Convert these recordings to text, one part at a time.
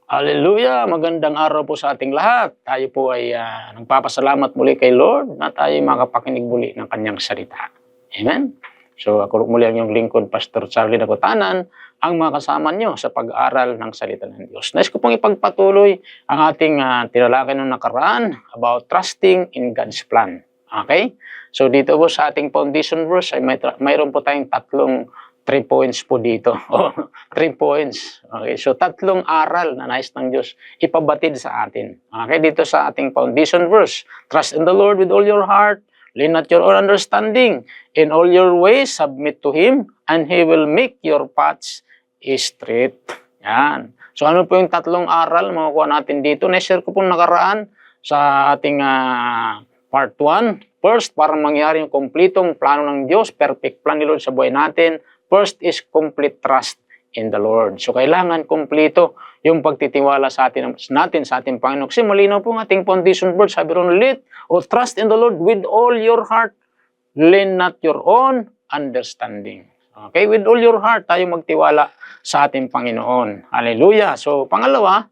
Hallelujah! Magandang araw po sa ating lahat. Tayo po ay nagpapasalamat muli kay Lord na tayo makapakinig muli ng kanyang salita. Amen? So ako muli ang iyong lingkod, Pastor Charlie Nagutanan, ang mga kasama nyo sa pag-aaral ng salita ng Diyos. Nais ko pong ipagpatuloy ang ating tinalakay ng nakaraan about trusting in God's plan. Okay? So dito po sa ating foundation verse ay mayroon po tayong 3 points po dito. 3 points. Okay, so 3 aral na nais ng Diyos ipabatid sa atin. Okay, dito sa ating foundation verse. Trust in the Lord with all your heart. Lean not your own understanding. In all your ways, submit to Him, and He will make your paths straight. Yan. So ano po yung 3 aral makukuha natin dito? Na-share ko po nakaraan sa ating part 1. First, para mangyari yung kompletong plano ng Diyos, perfect plan ni Lord sa buhay natin. First is complete trust in the Lord. So, kailangan kompleto yung pagtitiwala sa natin sa ating Panginoon. Kasi malinaw po ang ating foundation verse. Sabi ron, trust in the Lord with all your heart. Lean not your own understanding. Okay? With all your heart, tayo magtiwala sa ating Panginoon. Hallelujah. So, pangalawa,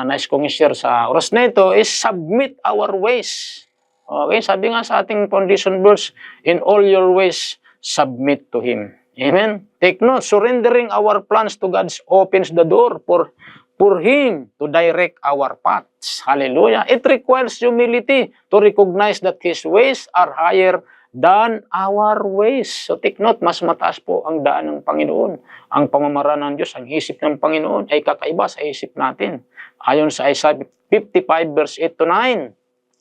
nais kong i-share sa oras na ito is submit our ways. Okay? Sabi nga sa ating foundation verse, in all your ways, submit to Him. Amen. Take note, surrendering our plans to God opens the door for Him to direct our paths. Hallelujah. It requires humility to recognize that His ways are higher than our ways. So take note, mas mataas po ang daan ng Panginoon. Ang pamamaraan ng Diyos, ang isip ng Panginoon ay kakaiba sa isip natin. Ayon sa Isaiah 55 verse 8 to 9.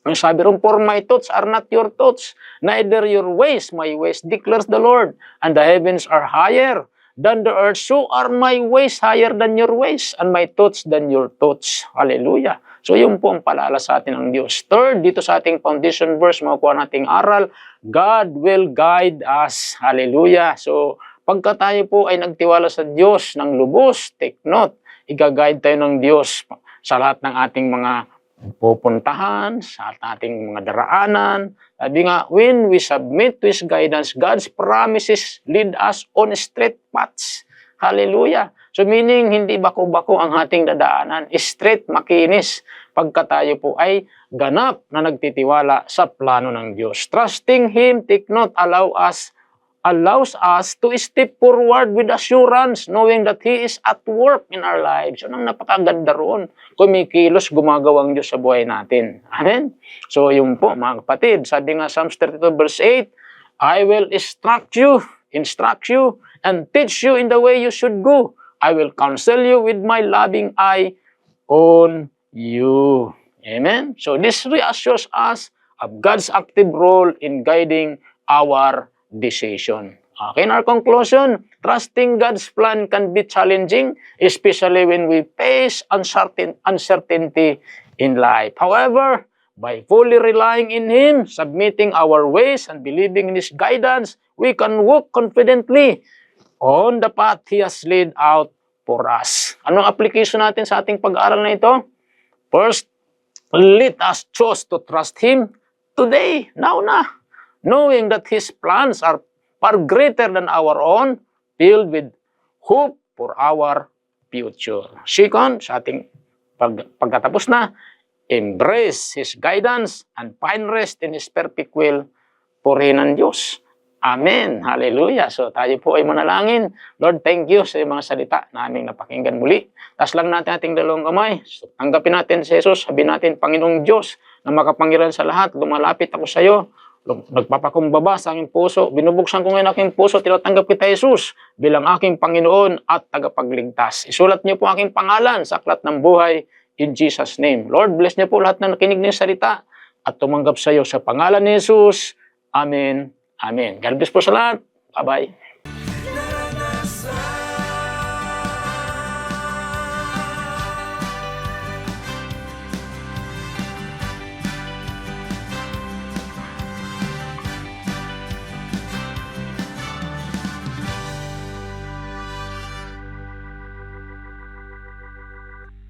Ang sabi ron, for my thoughts are not your thoughts, neither your ways, my ways, declares the Lord. And the heavens are higher than the earth, so are my ways higher than your ways, and my thoughts than your thoughts. Hallelujah. So yun po ang paalala sa atin ng Diyos. Third, dito sa ating foundation verse, makukuha nating aral, God will guide us. Hallelujah. So pagka tayo po ay nagtiwala sa Diyos ng lubos, take note, i-guide tayo ng Diyos sa lahat ng ating mga pupuntahan, sa ating mga daraanan. Sabi nga, when we submit to His guidance, God's promises lead us on straight paths. Hallelujah. So meaning, hindi bako-bako ang ating dadaanan. Straight, makinis. Pagka tayo po ay ganap na nagtitiwala sa plano ng Diyos. Trusting Him, take note, allows us to step forward with assurance, knowing that He is at work in our lives. So, nang napakaganda roon, kumikilos, gumagawang Diyos sa buhay natin. Amen? So, yun po, mga kapatid, sabi nga Psalms 32 verse 8, I will instruct you, and teach you in the way you should go. I will counsel you with my loving eye on you. Amen? So, this reassures us of God's active role in guiding our decision. Okay, in our conclusion, trusting God's plan can be challenging, especially when we face uncertainty in life. However, by fully relying in Him, submitting our ways, and believing in His guidance, we can walk confidently on the path He has laid out for us. Anong application natin sa ating pag-aaral na ito? First, let us choose to trust Him today, now na. Knowing that His plans are far greater than our own, filled with hope for our future. Second, sa ating pagkatapos na, embrace His guidance and find rest in His perfect will, purihin ng Diyos. Amen. Hallelujah. So tayo po ay manalangin. Lord, thank you sa mga salita na aming napakinggan muli. Tas lang natin ating dalawang kamay. So, tanggapin natin si Jesus. Sabihin natin, Panginoong Diyos na makapangyarihan sa lahat, lumalapit ako sa iyo. Nagpapakumbaba sa aking puso. Binubuksan ko ngayon aking puso. Tinatanggap kita, Jesus, bilang aking Panginoon at tagapagligtas. Isulat niyo po aking pangalan sa aklat ng buhay in Jesus' name. Lord, bless niyo po lahat na nakinig ng salita at tumanggap sa iyo sa pangalan ni Jesus. Amen. Amen. God bless po sa lahat. Bye-bye.